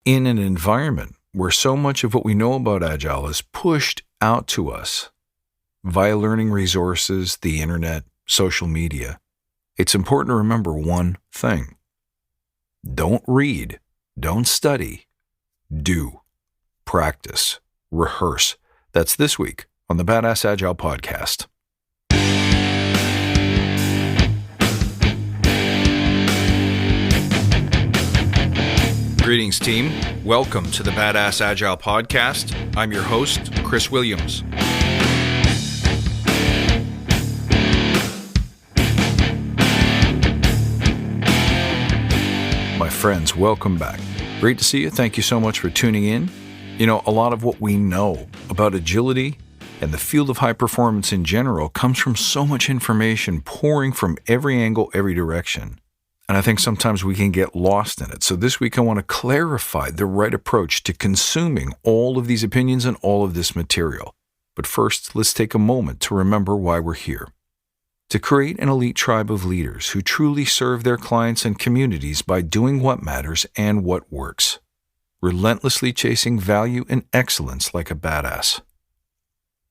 in an environment where so much of what we know about Agile is pushed out to us via learning resources, the internet, social media, it's important to remember one thing. Don't read, don't study, do, practice, rehearse. That's this week on the Badass Agile Podcast. Greetings, team. Welcome to the Badass Agile Podcast. I'm your host, Chris Williams. My friends, welcome back. Great to see you. Thank you so much for tuning in. You know, a lot of what we know about agility and the field of high performance in general comes from so much information pouring from every angle, every direction. And I think sometimes we can get lost in it. So this week I want to clarify the right approach to consuming all of these opinions and all of this material. But first, let's take a moment to remember why we're here. To create an elite tribe of leaders who truly serve their clients and communities by doing what matters and what works. Relentlessly chasing value and excellence like a badass.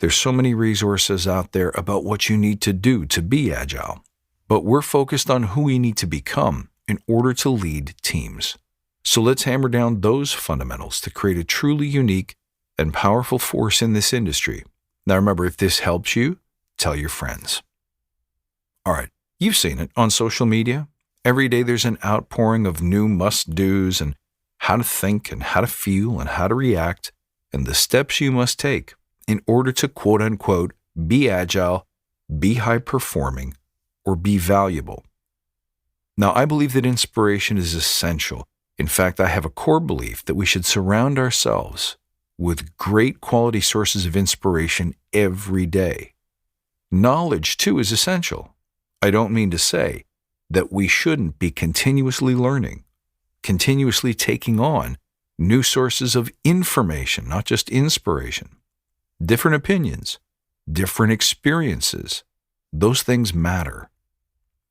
There's so many resources out there about what you need to do to be agile. But we're focused on who we need to become in order to lead teams. So let's hammer down those fundamentals to create a truly unique and powerful force in this industry. Now remember, if this helps you, tell your friends. All right, you've seen it on social media. Every day there's an outpouring of new must-dos and how to think and how to feel and how to react and the steps you must take in order to quote-unquote be agile, be high-performing, or be valuable. Now, I believe that inspiration is essential. In fact, I have a core belief that we should surround ourselves with great quality sources of inspiration every day. Knowledge, too, is essential. I don't mean to say that we shouldn't be continuously learning, continuously taking on new sources of information, not just inspiration. Different opinions, different experiences, those things matter.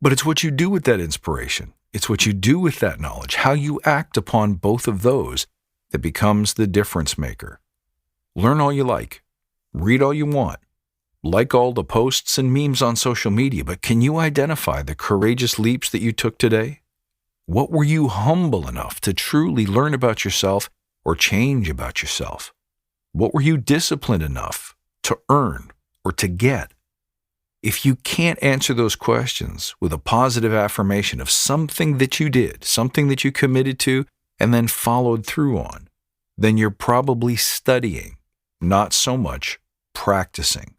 But it's what you do with that inspiration. It's what you do with that knowledge, how you act upon both of those that becomes the difference maker. Learn all you like. Read all you want. Like all the posts and memes on social media, but can you identify the courageous leaps that you took today? What were you humble enough to truly learn about yourself or change about yourself? What were you disciplined enough to earn or to get? If you can't answer those questions with a positive affirmation of something that you did, something that you committed to, and then followed through on, then you're probably studying, not so much practicing.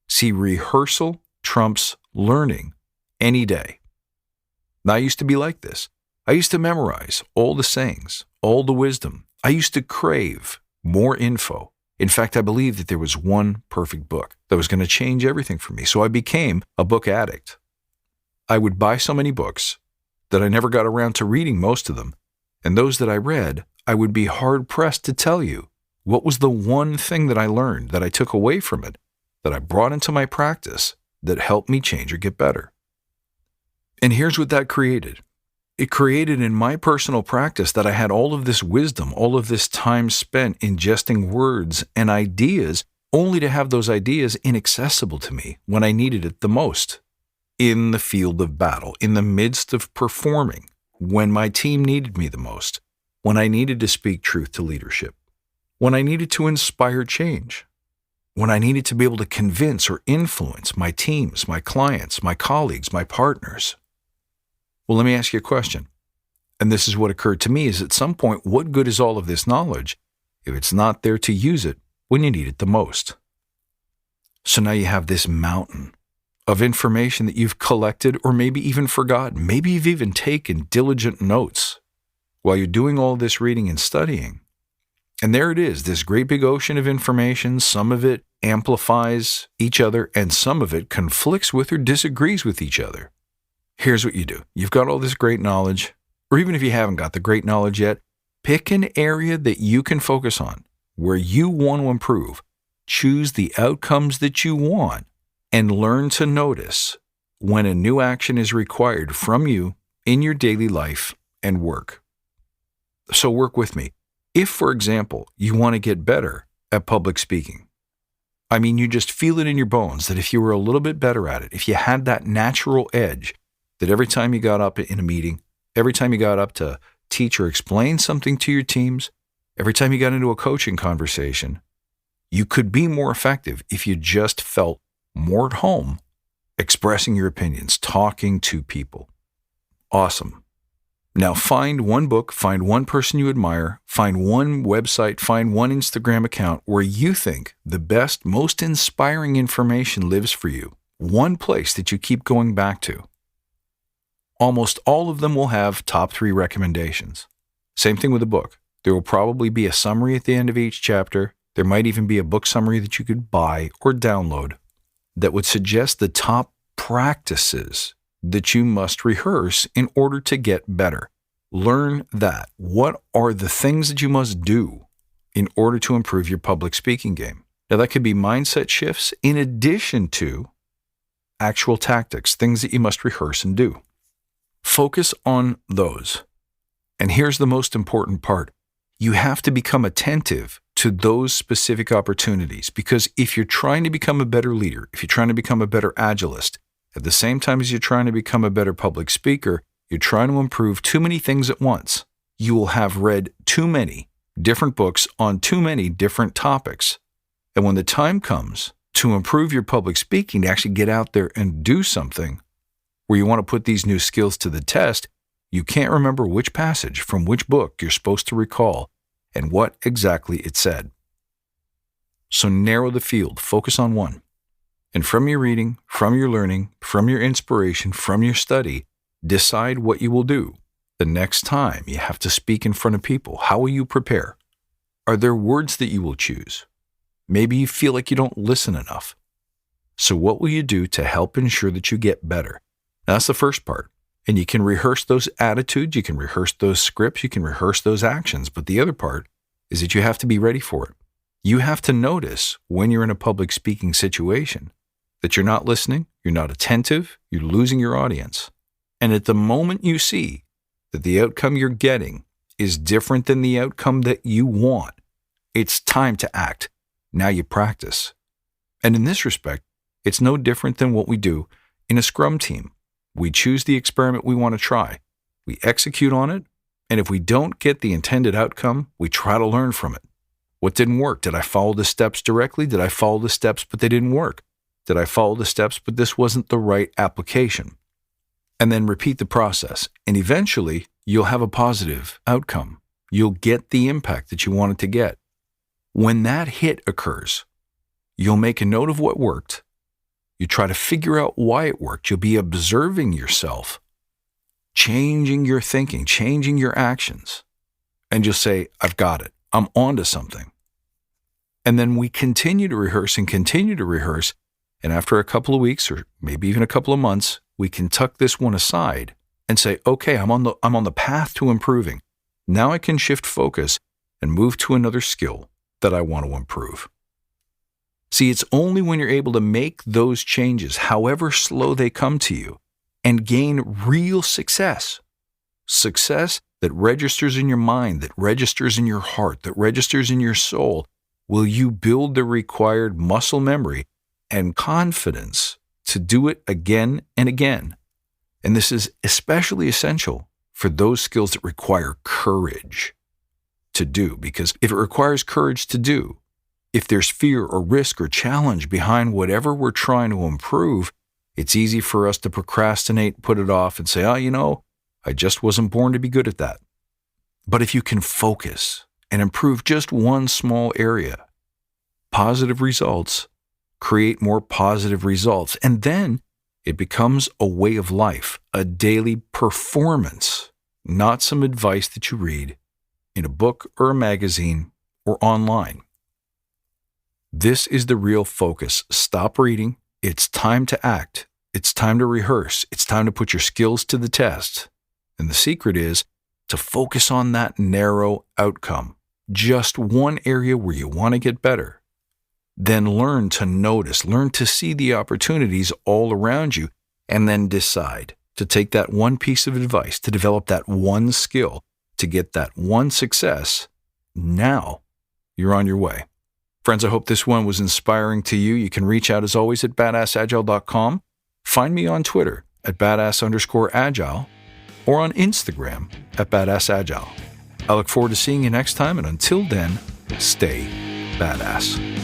See, rehearsal trumps learning any day. Now, I used to be like this. I used to memorize all the sayings, all the wisdom. I used to crave more info. In fact, I believed that there was one perfect book that was going to change everything for me. So I became a book addict. I would buy so many books that I never got around to reading most of them. And those that I read, I would be hard-pressed to tell you what was the one thing that I learned, that I took away from it, that I brought into my practice that helped me change or get better. And here's what that created. It created in my personal practice that I had all of this wisdom, all of this time spent ingesting words and ideas, only to have those ideas inaccessible to me when I needed it the most. In the field of battle, in the midst of performing, when my team needed me the most, when I needed to speak truth to leadership, when I needed to inspire change, when I needed to be able to convince or influence my teams, my clients, my colleagues, my partners. Well, let me ask you a question. And this is what occurred to me is at some point, what good is all of this knowledge if it's not there to use it when you need it the most? So now you have this mountain of information that you've collected or maybe even forgotten. Maybe you've even taken diligent notes while you're doing all this reading and studying. And there it is, this great big ocean of information. Some of it amplifies each other and some of it conflicts with or disagrees with each other. Here's what you do. You've got all this great knowledge, or even if you haven't got the great knowledge yet, pick an area that you can focus on, where you want to improve. Choose the outcomes that you want and learn to notice when a new action is required from you in your daily life and work. So work with me. If, for example, you want to get better at public speaking, you just feel it in your bones that if you were a little bit better at it, if you had that natural edge, that every time you got up in a meeting, every time you got up to teach or explain something to your teams, every time you got into a coaching conversation, you could be more effective if you just felt more at home expressing your opinions, talking to people. Awesome. Now find one book, find one person you admire, find one website, find one Instagram account where you think the best, most inspiring information lives for you. One place that you keep going back to. Almost all of them will have top 3 recommendations. Same thing with a book. There will probably be a summary at the end of each chapter. There might even be a book summary that you could buy or download that would suggest the top practices that you must rehearse in order to get better. Learn that. What are the things that you must do in order to improve your public speaking game? Now, that could be mindset shifts in addition to actual tactics, things that you must rehearse and do. Focus on those. And here's the most important part. You have to become attentive to those specific opportunities, because if you're trying to become a better leader, if you're trying to become a better agilist, at the same time as you're trying to become a better public speaker, you're trying to improve too many things at once. You will have read too many different books on too many different topics. And when the time comes to improve your public speaking, to actually get out there and do something where you want to put these new skills to the test, you can't remember which passage from which book you're supposed to recall and what exactly it said. So narrow the field, focus on one. And from your reading, from your learning, from your inspiration, from your study, decide what you will do the next time you have to speak in front of people. How will you prepare? Are there words that you will choose? Maybe you feel like you don't listen enough. So what will you do to help ensure that you get better? That's the first part. And you can rehearse those attitudes, you can rehearse those scripts, you can rehearse those actions. But the other part is that you have to be ready for it. You have to notice when you're in a public speaking situation that you're not listening, you're not attentive, you're losing your audience. And at the moment you see that the outcome you're getting is different than the outcome that you want, it's time to act. Now you practice. And in this respect, it's no different than what we do in a Scrum team. We choose the experiment we want to try. We execute on it. And if we don't get the intended outcome, we try to learn from it. What didn't work? Did I follow the steps directly? Did I follow the steps, but they didn't work? Did I follow the steps, but this wasn't the right application? And then repeat the process. And eventually, you'll have a positive outcome. You'll get the impact that you wanted to get. When that hit occurs, you'll make a note of what worked. You try to figure out why it worked. You'll be observing yourself, changing your thinking, changing your actions. And you'll say, I've got it. I'm onto something. And then we continue to rehearse and continue to rehearse. And after a couple of weeks or maybe even a couple of months, we can tuck this one aside and say, okay, I'm on the path to improving. Now I can shift focus and move to another skill that I want to improve. See, it's only when you're able to make those changes, however slow they come to you, and gain real success that registers in your mind, that registers in your heart, that registers in your soul, will you build the required muscle memory and confidence to do it again and again. And this is especially essential for those skills that require courage to do, because if it requires courage to do, if there's fear or risk or challenge behind whatever we're trying to improve, it's easy for us to procrastinate, put it off, and say, I just wasn't born to be good at that. But if you can focus and improve just one small area, positive results create more positive results. And then it becomes a way of life, a daily performance, not some advice that you read in a book or a magazine or online. This is the real focus. Stop reading. It's time to act. It's time to rehearse. It's time to put your skills to the test. And the secret is to focus on that narrow outcome, just one area where you want to get better. Then learn to notice, learn to see the opportunities all around you, and then decide to take that one piece of advice, to develop that one skill, to get that one success, Now you're on your way. Friends, I hope this one was inspiring to you. You can reach out as always at badassagile.com. Find me on Twitter at badass_agile or on Instagram at badassagile. I look forward to seeing you next time, and until then, stay badass.